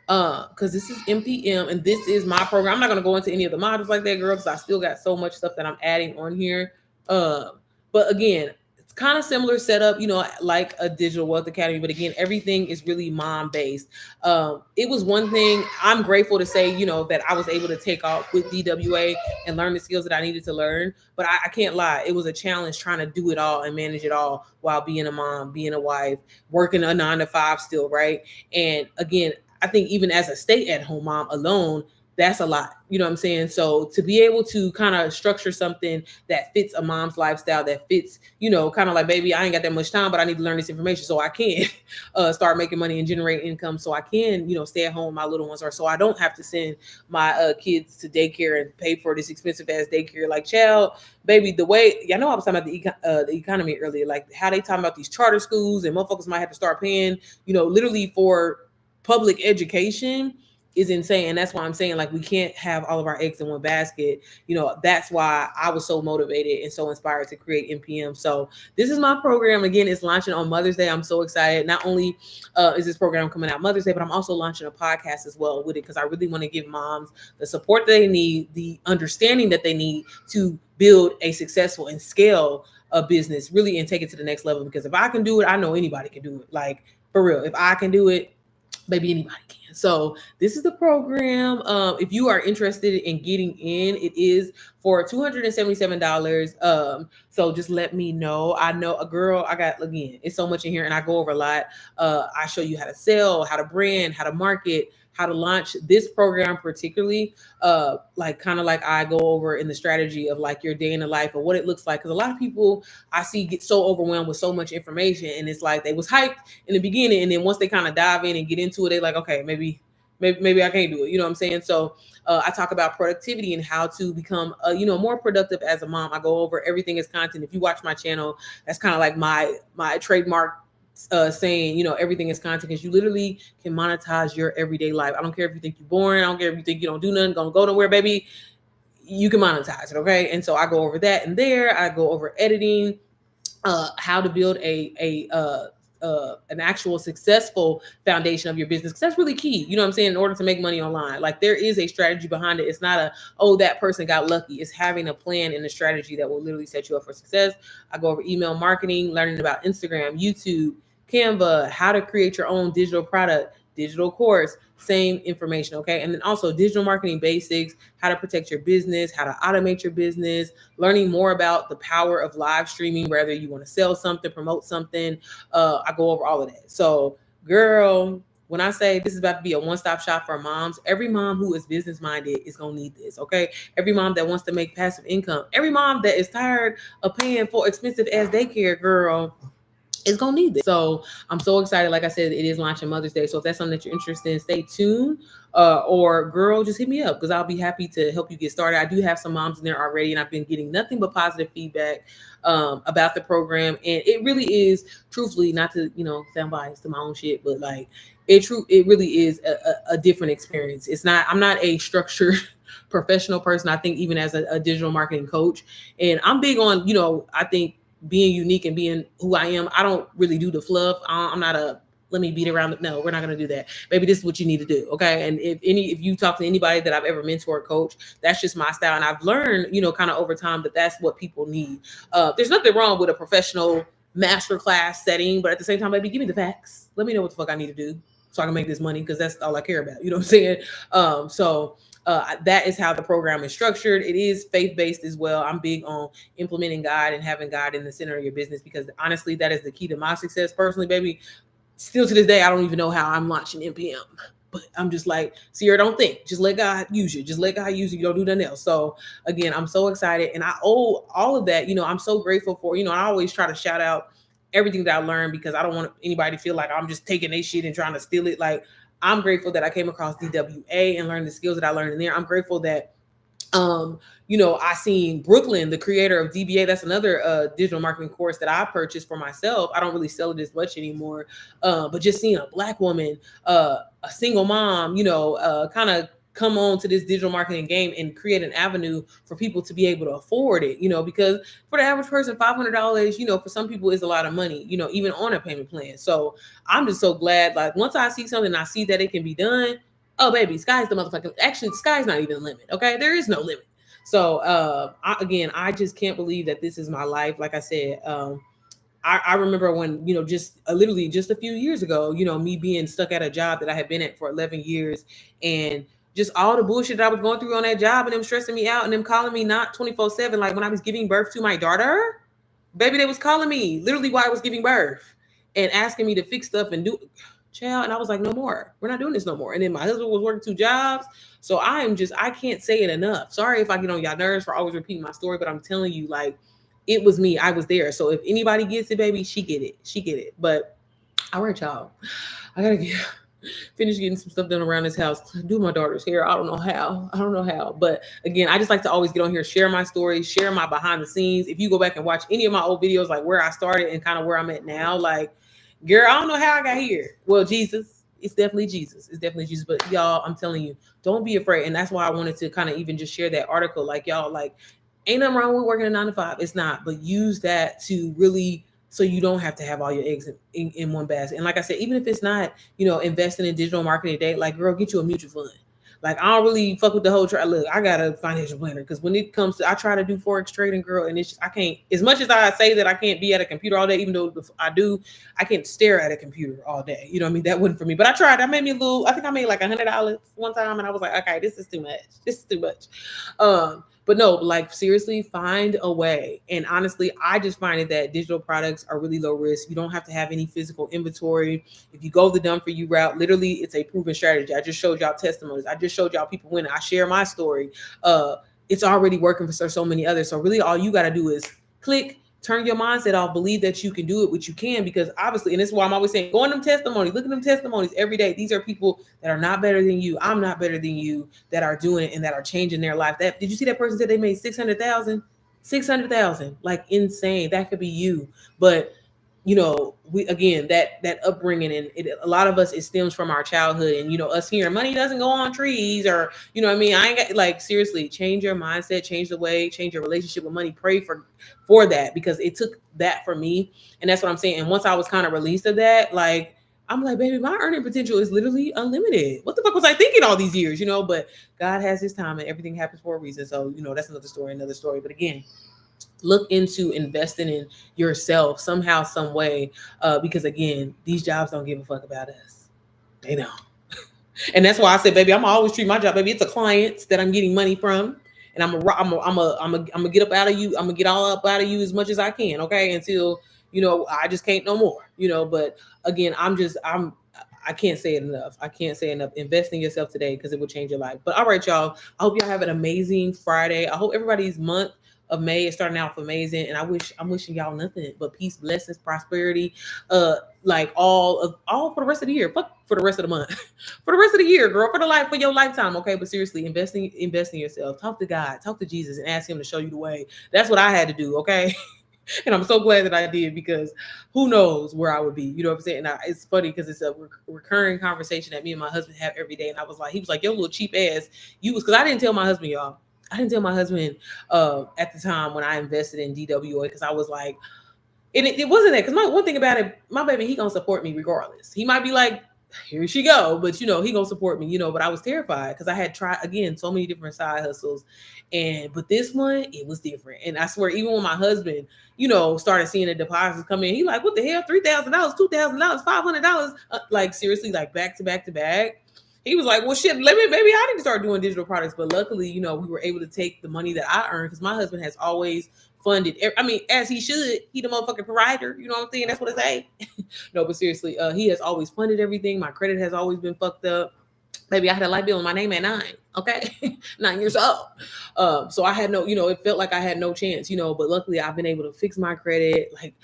Because this is NPM and this is my program. I'm not gonna go into any of the modules like that, girl, because I still got so much stuff that I'm adding on here. But again, it's kind of similar setup, like a Digital Wealth Academy. But again, everything is really mom based. It was one thing I'm grateful to say, that I was able to take off with DWA and learn the skills that I needed to learn. But I can't lie, it was a challenge trying to do it all and manage it all while being a mom, being a wife, working a 9-to-5 still, right? And again, I think even as a stay-at-home mom alone, that's a lot. You know what I'm saying? So to be able to kind of structure something that fits a mom's lifestyle, that fits, kind of like, baby, I ain't got that much time, but I need to learn this information so I can start making money and generate income, so I can, stay at home with my little ones, or so I don't have to send my kids to daycare and pay for this expensive ass daycare. Like, child, baby, the way, y'all know I was talking about the economy earlier, like how they talking about these charter schools and motherfuckers might have to start paying, literally for public education is insane. And that's why I'm saying, like, we can't have all of our eggs in one basket. That's why I was so motivated and so inspired to create NPM. So this is my program. Again, it's launching on Mother's Day. I'm so excited. Not only is this program coming out Mother's Day, but I'm also launching a podcast as well with it, because I really want to give moms the support that they need, the understanding that they need to build a successful and scale a business, really, and take it to the next level. Because if I can do it, I know anybody can do it. Like, for real, if I can do it, baby, anybody can. So this is the program. If you are interested in getting in, it is for $277. So just let me know. I know a girl, again, it's so much in here and I go over a lot. I show you how to sell, how to brand, how to market, how to launch this program particularly, like I go over in the strategy of like your day in the life or what it looks like. Because a lot of people I see get so overwhelmed with so much information, and it's like they was hyped in the beginning, and then once they kind of dive in and get into it, they're like, okay, maybe I can't do it. You know what I'm saying? So I talk about productivity and how to become, more productive as a mom. I go over everything as content. If you watch my channel, that's kind of like my trademark saying, everything is content, because you literally can monetize your everyday life. I don't care if you think you're boring. I don't care if you think you don't do nothing, gonna go nowhere, baby. You can monetize it, okay? And so I go over that, and there I go over editing, how to build an actual successful foundation of your business, because that's really key. You know what I'm saying? In order to make money online, like, there is a strategy behind it. It's not that person got lucky. It's having a plan and a strategy that will literally set you up for success. I go over email marketing, learning about Instagram, YouTube, Canva, how to create your own digital product, digital course, same information. Okay. And then also digital marketing basics, how to protect your business, how to automate your business, learning more about the power of live streaming, whether you want to sell something, promote something. I go over all of that. So, girl, when I say this is about to be a one-stop shop for moms, every mom who is business minded is going to need this. Okay. Every mom that wants to make passive income, every mom that is tired of paying for expensive ass daycare, girl, is gonna need this. So I'm so excited. Like I said, it is launching Mother's Day. So if that's something that you're interested in, stay tuned. Or girl, just hit me up, because I'll be happy to help you get started. I do have some moms in there already, and I've been getting nothing but positive feedback about the program. And it really is, truthfully, not to sound biased to my own shit, but like it really is a different experience. I'm not a structured professional person. I think even as a digital marketing coach, and I'm big on I think being unique and being who I am. I don't really do the fluff. I'm not let me beat around. No, we're not going to do that. Maybe this is what you need to do. Okay. And if you talk to anybody that I've ever mentored, coach, that's just my style. And I've learned, kind of over time, that that's what people need. There's nothing wrong with a professional masterclass setting, but at the same time, baby, give me the facts. Let me know what the fuck I need to do so I can make this money, because that's all I care about. You know what I'm saying? That is how the program is structured. It is faith-based as well. I'm big on implementing God and having God in the center of your business, because honestly, that is the key to my success personally, baby. Still to this day, I don't even know how I'm launching NPM. But I'm just like, Sierra, don't think. Just let God use you. Just let God use you. You don't do nothing else. So again, I'm so excited. And I owe all of that. I'm so grateful for, I always try to shout out everything that I learned because I don't want anybody to feel like I'm just taking their shit and trying to steal it. Like, I'm grateful that I came across DWA and learned the skills that I learned in there. I'm grateful that I seen Brooklyn, the creator of DBA. That's another digital marketing course that I purchased for myself. I don't really sell it as much anymore. But just seeing a Black woman, a single mom, kind of come on to this digital marketing game and create an avenue for people to be able to afford it, because for the average person, $500, for some people is a lot of money, even on a payment plan. So I'm just so glad, like, once I see something, I see that it can be done. Oh, baby, sky's the motherfucking, actually, sky's not even the limit. Okay. There is no limit. So, I just can't believe that this is my life. Like I said, I remember when, just literally just a few years ago, me being stuck at a job that I had been at for 11 years and just all the bullshit that I was going through on that job and them stressing me out and them calling me not 24/7. Like when I was giving birth to my daughter, baby, they was calling me literally while I was giving birth and asking me to fix stuff and do child. And I was like, no more. We're not doing this no more. And then my husband was working 2 jobs. So I can't say it enough. Sorry if I get on y'all nerves for always repeating my story, but I'm telling you, like, it was me. I was there. So if anybody gets it, baby, she get it. She get it. But all right, y'all. I gotta finish getting some stuff done around this house. Do my daughter's hair. I don't know how. But again, I just like to always get on here, share my story, share my behind the scenes. If you go back and watch any of my old videos, like where I started and kind of where I'm at now, like, girl, I don't know how I got here. Well, Jesus. It's definitely Jesus. It's definitely Jesus. But y'all, I'm telling you, don't be afraid. And that's why I wanted to kind of even just share that article. Like, y'all, like, ain't nothing wrong with working a 9 to 5. It's not. But use that to really, so you don't have to have all your eggs in one basket. And like I said, even if it's not, investing in digital marketing today, like, girl, get you a mutual fund. Like, I don't really fuck with the whole look, I got a financial planner because when it comes to, I try to do Forex trading, girl, and it's just, I can't, as much as I say that I can't be at a computer all day, even though I do, I can't stare at a computer all day. You know what I mean? That wasn't for me. But I tried. I made me I think I made like $100 one time, and I was like, okay, this is too much. This is too much. But no, like, seriously, find a way. And honestly, I just find it that digital products are really low risk. You don't have to have any physical inventory. If you go the done for you route, literally, it's a proven strategy. I just showed y'all testimonies. I just showed y'all people winning. I share my story. It's already working for so many others. So really, all you got to do is click, turn your mindset off, believe that you can do it, which you can, because obviously, and this is why I'm always saying, go on them testimonies, look at them testimonies every day. These are people that are not better than you. I'm not better than you, that are doing it and that are changing their life. That, did you see that person said they made 600,000? 600,000, like, insane. That could be you. But we, again, that upbringing, and a lot of us, it stems from our childhood, and us hearing money doesn't go on trees, or what I mean. I ain't got, like, seriously, change your mindset, change the way, change your relationship with money. Pray for that, because it took that for me, and that's what I'm saying. And once I was kind of released of that, like, I'm like, baby, my earning potential is literally unlimited. What the fuck was I thinking all these years? But God has His time, and everything happens for a reason. So that's another story. But again, look into investing in yourself somehow, some way, because again, these jobs don't give a fuck about us. They don't. And that's why I said, baby, I'm always treat my job, baby, it's a client that I'm getting money from, and I'm gonna get up out of you. I'm gonna get all up out of you as much as I can, okay? Until I just can't no more. But again, I can't say it enough. I can't say enough. Invest in yourself today, because it will change your life. But all right, y'all. I hope y'all have an amazing Friday. I hope everybody's month of May is starting out amazing, and I'm wishing y'all nothing but peace, blessings, prosperity, like all for the rest of the year. Fuck for the rest of the month, for the rest of the year, girl, for your lifetime, okay? But seriously, invest in yourself. Talk to God, talk to Jesus, and ask Him to show you the way. That's what I had to do, okay? And I'm so glad that I did, because who knows where I would be. You know what I'm saying? It's funny because it's a recurring conversation that me and my husband have every day. And he was like, yo, little cheap ass, because I didn't tell my husband, y'all. I didn't tell my husband at the time when I invested in DWA, because I was like, and it wasn't that, because one thing about it, my baby, he gonna support me regardless. He might be like, here she go, but he gonna support me, but I was terrified, because I had tried, again, so many different side hustles, but this one, it was different. And I swear, even when my husband started seeing the deposits come in, he like, what the hell, $3,000, $2,000, $500, like, seriously, like, back to back to back. He was like, well, shit, maybe I need to start doing digital products. But luckily, we were able to take the money that I earned, because my husband has always funded, as he should. He the motherfucking provider. You know what I'm saying? That's what I say. No, but seriously, he has always funded everything. My credit has always been fucked up. Baby, I had a light bill in my name at 9. Okay, 9 years old. So I had no, it felt like I had no chance, But luckily, I've been able to fix my credit. Like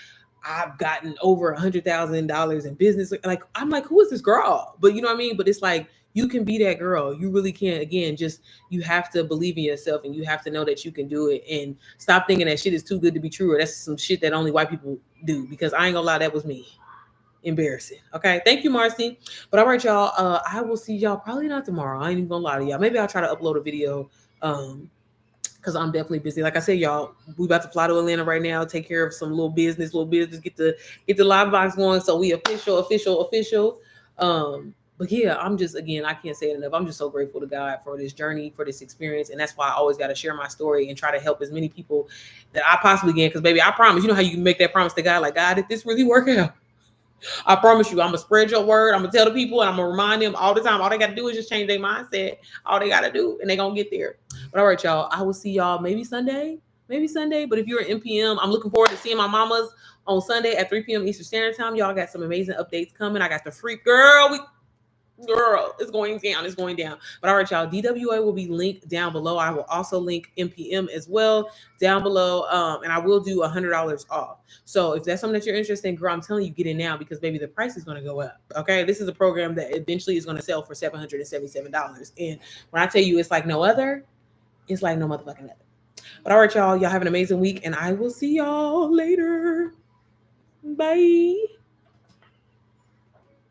I've gotten over $100,000 in business. Like I'm like, who is this girl? But you know what I mean. But it's like you can be that girl. You really can. Again, just you have to believe in yourself, and you have to know that you can do it, and stop thinking that shit is too good to be true, or that's some shit that only white people do. Because I ain't gonna lie, that was me. Embarrassing. Okay. Thank you, Marcy. But all right, y'all. I will see y'all probably not tomorrow. I ain't even gonna lie to y'all. Maybe I'll try to upload a video. Because I'm definitely busy. Like I said, y'all, we about to fly to Atlanta right now, take care of some little business, get the live box going. So we official. But yeah, I'm just, again, I can't say it enough. I'm just so grateful to God for this journey, for this experience. And that's why I always got to share my story and try to help as many people that I possibly can. Because baby, I promise, you know how you can make that promise to God, like, God, did this really work out? I promise you, I'm gonna spread your word. I'm gonna tell the people, and I'm gonna remind them all the time. All they gotta do is just change their mindset. All they gotta do, and they gonna get there. But all right, y'all. I will see y'all maybe Sunday. But if you're in NPM, I'm looking forward to seeing my mamas on Sunday at 3 p.m. Eastern Standard Time. Y'all got some amazing updates coming. I got the free girl. It's going down. But all right, y'all, DWA will be linked down below. I will also link NPM as well down below. And I will do $100 off. So if that's something that you're interested in, girl, I'm telling you, get in now, because baby, the price is going to go up. Okay, this is a program that eventually is going to sell for $777. And when I tell you it's like no other, it's like no motherfucking other. But all right, y'all have an amazing week, and I will see y'all later. Bye.